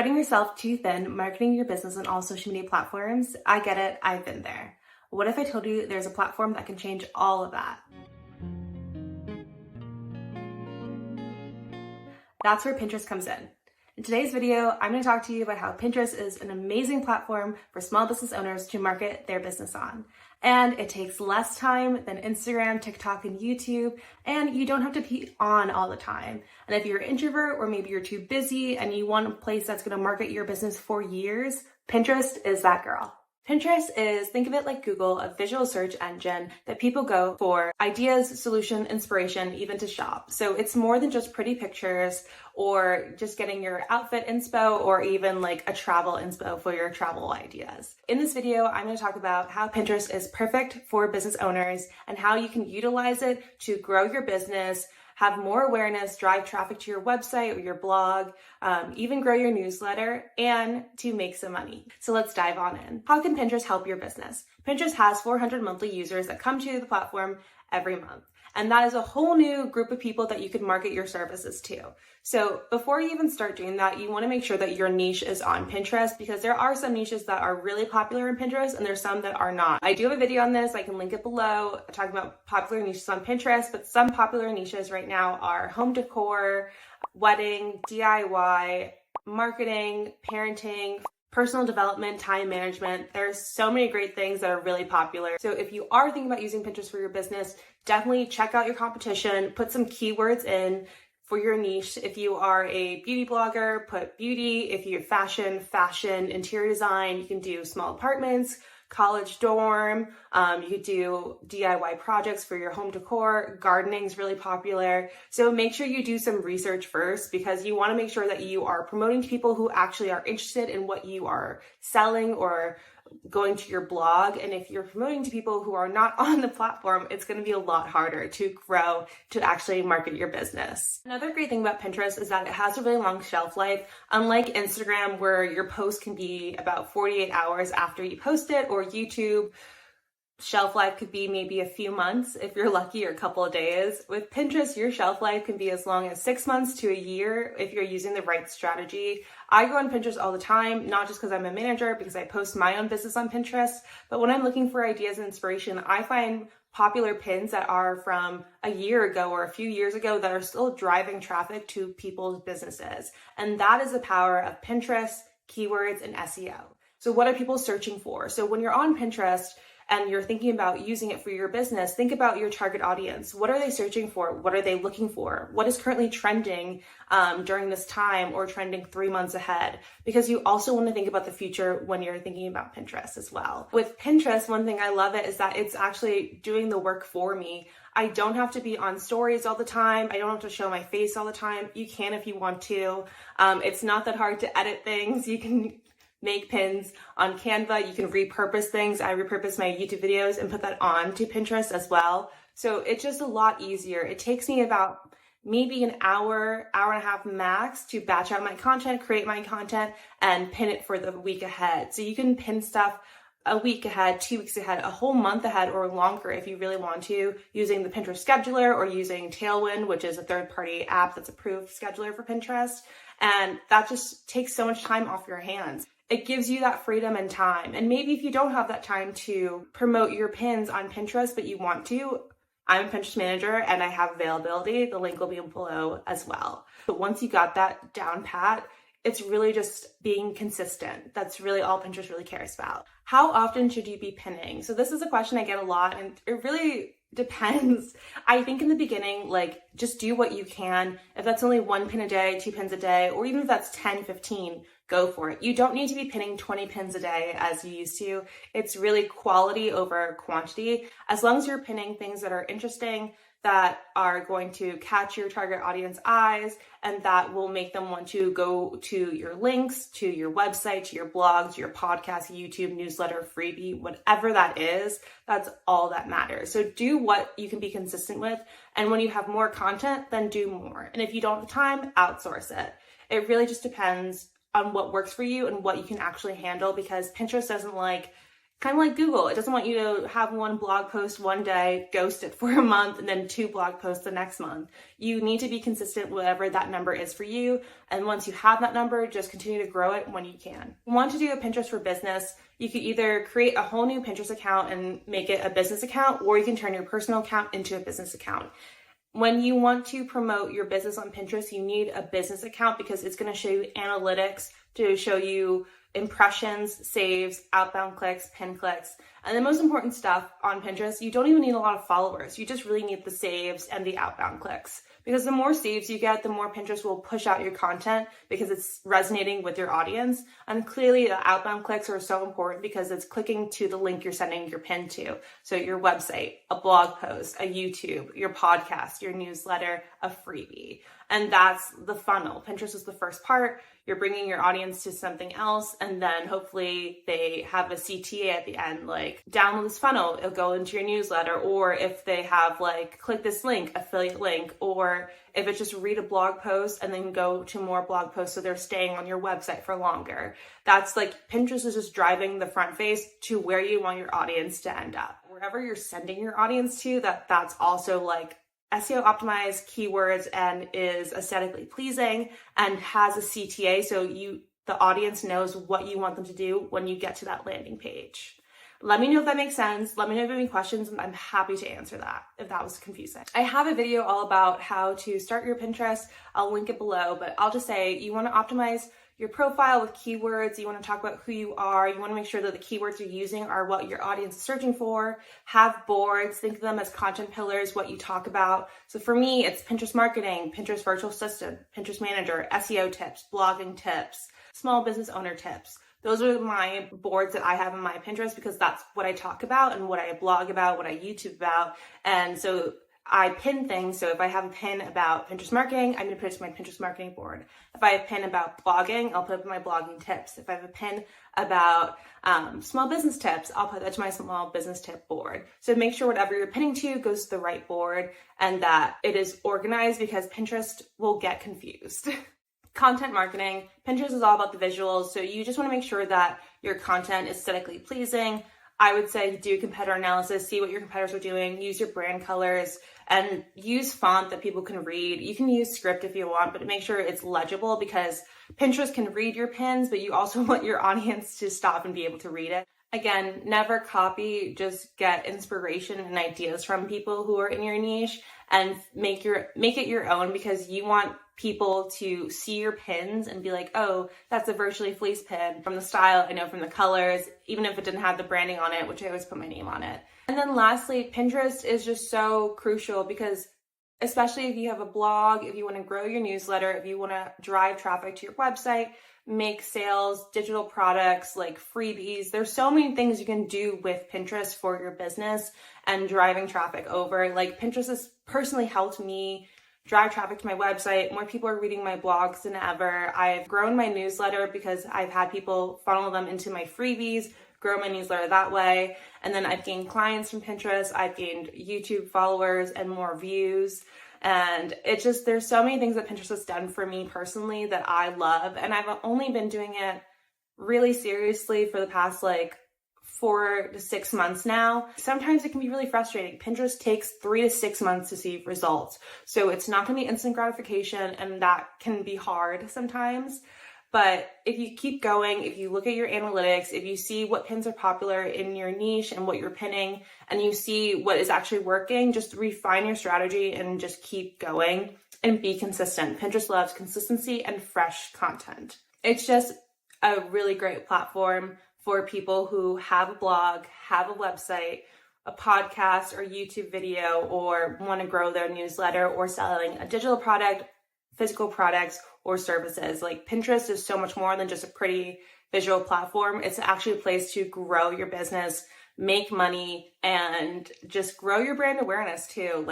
Spreading yourself too thin, marketing your business on all social media platforms. I get it, I've been there. What if I told you there's a platform that can change all of that? That's where Pinterest comes in. In today's video, I'm going to talk to you about how Pinterest is an amazing platform for small business owners to market their business on. And it takes less time than Instagram, TikTok, and YouTube, and you don't have to be on all the time. And if you're an introvert or maybe you're too busy and you want a place that's going to market your business for years, Pinterest is that girl. Pinterest is, think of it like Google, a visual search engine that people go for ideas, solution, inspiration, even to shop. So it's more than just pretty pictures or just getting your outfit inspo or even like a travel inspo for your travel ideas. In this video, I'm going to talk about how Pinterest is perfect for business owners and how you can utilize it to grow your business, have more awareness, drive traffic to your website or your blog, even grow your newsletter, and to make some money. So let's dive on in. How can Pinterest help your business? Pinterest has 400 monthly users that come to the platform every month. And that is a whole new group of people that you can market your services to. So before you even start doing that, you want to make sure that your niche is on Pinterest, because there are some niches that are really popular in Pinterest and there's some that are not. I do have a video on this. I can link it below talking about popular niches on Pinterest, but some popular niches right now are home decor, wedding, DIY, marketing, parenting, personal development, time management. There's so many great things that are really popular. So if you are thinking about using Pinterest for your business, definitely check out your competition, put some keywords in for your niche. If you are a beauty blogger, put beauty. If you're fashion, interior design, you can do small apartments, college dorm. You could do DIY projects for your home decor. Gardening is really popular. So make sure you do some research first, because you want to make sure that you are promoting to people who actually are interested in what you are selling or going to your blog. And if you're promoting to people who are not on the platform, it's going to be a lot harder to grow, to actually market your business. Another great thing about Pinterest is that it has a really long shelf life. Unlike Instagram, where your post can be about 48 hours after you post it, or YouTube, shelf life could be maybe a few months if you're lucky, or a couple of days. With Pinterest, your shelf life can be as long as 6 months to a year if you're using the right strategy. I go on Pinterest all the time, not just because I'm a manager, because I post my own business on Pinterest, but when I'm looking for ideas and inspiration, I find popular pins that are from a year ago or a few years ago that are still driving traffic to people's businesses. And that is the power of Pinterest, keywords, and SEO. So what are people searching for? So when you're on Pinterest and you're thinking about using it for your business, think about your target audience. What are they searching for? What are they looking for? What is currently trending during this time, or trending 3 months ahead? Because you also want to think about the future when you're thinking about Pinterest as well. With Pinterest, one thing I love it is that it's actually doing the work for me. I don't have to be on stories all the time. I don't have to show my face all the time. You can if you want to. It's not that hard to edit things. You can make pins on Canva. You can repurpose things. I repurpose my YouTube videos and put that on to Pinterest as well. So it's just a lot easier. It takes me about maybe an hour, hour and a half max to batch out my content, create my content, and pin it for the week ahead. So you can pin stuff a week ahead, 2 weeks ahead, a whole month ahead, or longer if you really want to, using the Pinterest scheduler or using Tailwind, which is a third-party app that's approved scheduler for Pinterest. And that just takes so much time off your hands. It gives you that freedom and time. And maybe if you don't have that time to promote your pins on Pinterest, but you want to, I'm a Pinterest manager and I have availability. The link will be below as well. But once you got that down pat, it's really just being consistent. That's really all Pinterest really cares about. How often should you be pinning? So this is a question I get a lot, and it really depends. I think in the beginning, like, just do what you can. If that's only 1 pin a day, 2 pins a day, or even if that's 10, 15, go for it. You don't need to be pinning 20 pins a day as you used to. It's really quality over quantity. As long as you're pinning things that are interesting, that are going to catch your target audience eyes, and that will make them want to go to your links, to your website, to your blog, to your podcast, YouTube, newsletter, freebie, whatever that is, that's all that matters. So do what you can be consistent with. And when you have more content, then do more. And if you don't have time, outsource it. It really just depends on what works for you and what you can actually handle, because Pinterest doesn't like Kind of like Google. It doesn't want you to have one blog post one day, ghost it for a month, and then 2 blog posts the next month. You need to be consistent, whatever that number is for you. And once you have that number, just continue to grow it when you can. If you want to do a Pinterest for business, you could either create a whole new Pinterest account and make it a business account, or you can turn your personal account into a business account. When you want to promote your business on Pinterest, you need a business account because it's going to show you analytics to show you impressions, saves, outbound clicks, pin clicks. And the most important stuff on Pinterest, you don't even need a lot of followers. You just really need the saves and the outbound clicks. Because the more saves you get, the more Pinterest will push out your content because it's resonating with your audience. And clearly the outbound clicks are so important because it's clicking to the link you're sending your pin to. So your website, a blog post, a YouTube, your podcast, your newsletter, a freebie. And that's the funnel. Pinterest is the first part. You're bringing your audience to something else, and then hopefully they have a CTA at the end, like download this funnel, it'll go into your newsletter, or if they have like click this link, affiliate link, or if it's just read a blog post and then go to more blog posts so they're staying on your website for longer. That's like Pinterest is just driving the front face to where you want your audience to end up. Wherever you're sending your audience to, that's also like SEO optimized keywords and is aesthetically pleasing and has a CTA so the audience knows what you want them to do when you get to that landing page. Let me know if that makes sense. Let me know if you have any questions, and I'm happy to answer that if that was confusing. I have a video all about how to start your Pinterest. I'll link it below, but I'll just say you want to optimize your profile with keywords. You want to talk about who you are. You want to make sure that the keywords you're using are what your audience is searching for. Have boards. Think of them as content pillars, what you talk about. So for me, it's Pinterest marketing, Pinterest virtual assistant, Pinterest manager, SEO tips, blogging tips, small business owner tips. Those are my boards that I have in my Pinterest because that's what I talk about and what I blog about, what I YouTube about. And so I pin things. So if I have a pin about Pinterest marketing, I'm going to put it to my Pinterest marketing board. If I have a pin about blogging, I'll put it to my blogging tips. If I have a pin about small business tips, I'll put that to my small business tip board. So make sure whatever you're pinning to goes to the right board and that it is organized because Pinterest will get confused. Content marketing. Pinterest is all about the visuals. So you just want to make sure that your content is aesthetically pleasing. I would say do competitor analysis, see what your competitors are doing, use your brand colors, and use font that people can read. You can use script if you want, but make sure it's legible because Pinterest can read your pins, but you also want your audience to stop and be able to read it. Again, never copy, just get inspiration and ideas from people who are in your niche and make it your own because you want people to see your pins and be like, oh, that's a virtually.phelize pin from the style, I know from the colors, even if it didn't have the branding on it, which I always put my name on it. And then lastly, Pinterest is just so crucial because especially if you have a blog, if you want to grow your newsletter, if you want to drive traffic to your website, make sales, digital products, like freebies. There's so many things you can do with Pinterest for your business and driving traffic over. Like Pinterest has personally helped me drive traffic to my website. More people are reading my blogs than ever. I've grown my newsletter because I've had people funnel them into my freebies, grow my newsletter that way. And then I've gained clients from Pinterest. I've gained YouTube followers and more views. And it's just, there's so many things that Pinterest has done for me personally that I love. And I've only been doing it really seriously for the past 4 to 6 months now. Sometimes it can be really frustrating. Pinterest takes 3 to 6 months to see results. So it's not going to be instant gratification, and that can be hard sometimes. But if you keep going, if you look at your analytics, if you see what pins are popular in your niche and what you're pinning, and you see what is actually working, just refine your strategy and just keep going and be consistent. Pinterest loves consistency and fresh content. It's just a really great platform for people who have a blog, have a website, a podcast or YouTube video, or want to grow their newsletter or selling a digital product, physical products, or services. Like Pinterest is so much more than just a pretty visual platform. It's actually a place to grow your business, make money, and just grow your brand awareness too.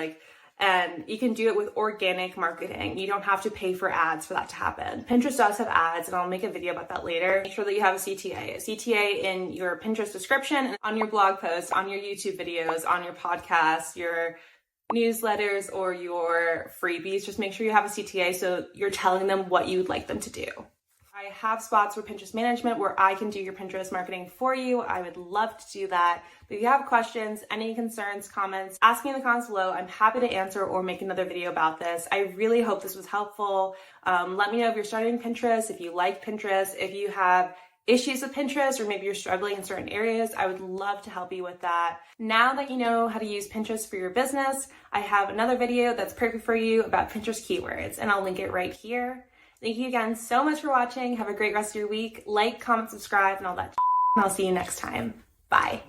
And you can do it with organic marketing. You don't have to pay for ads for that to happen. Pinterest does have ads, and I'll make a video about that later. Make sure that you have a CTA in your Pinterest description, on your blog posts, on your YouTube videos, on your podcast, your newsletters, or your freebies. Just make sure you have a CTA so you're telling them what you'd like them to do. I have spots for Pinterest management where I can do your Pinterest marketing for you. I would love to do that. But if you have questions, any concerns, comments, ask me in the comments below. I'm happy to answer or make another video about this. I really hope this was helpful. Let me know if you're starting Pinterest, if you like Pinterest, if you have issues with Pinterest, or maybe you're struggling in certain areas. I would love to help you with that. Now that you know how to use Pinterest for your business, I have another video that's perfect for you about Pinterest keywords, and I'll link it right here. Thank you again so much for watching. Have a great rest of your week. Like, comment, subscribe, and all that. And I'll see you next time. Bye.